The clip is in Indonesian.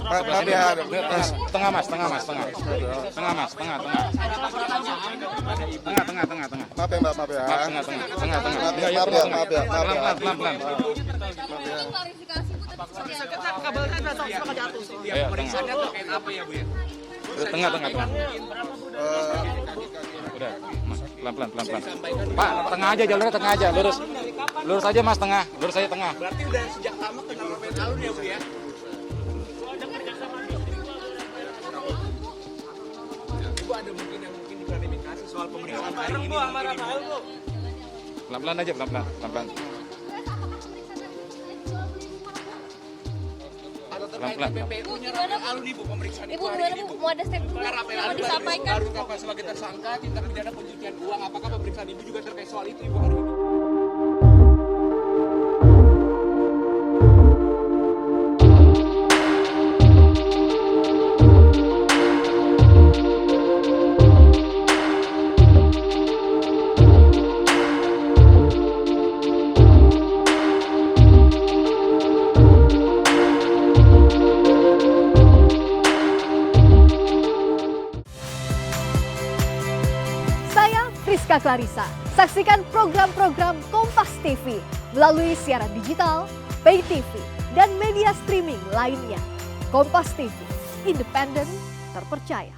Maaf ya. Tengah mas, tengah. Tengah mas, tengah. Tengah. Maaf ya Mbak, maaf ya. Tengah. Maaf ya. Pelan. Kabelnya datang suka jatuh. Ayo, tengah. Tengah. Udah, pelan. Pak, tengah aja jalurnya, tengah aja, lurus aja mas, tengah, lurus aja tengah. Berarti udah sejak lama kenal Robert Alun ya Bu ya? Ibu ada mungkin yang diklarifikasi soal pemeriksaan hari ini. Pelan-pelan aja, pelan-pelan. Terkait PPU-nya Robert Alun Ibu pemeriksaan Ibu gimana Bu? Mau ada statement dulu yang mau disampaikan? Baru tetapkan sebagai tersangka tindak pidana pencucian uang. Apakah pemeriksaan Ibu juga terkait soal itu Ibu hari ini? Rizka Clarissa. Saksikan program-program Kompas TV melalui siaran digital, pay TV, dan media streaming lainnya. Kompas TV, independen, terpercaya.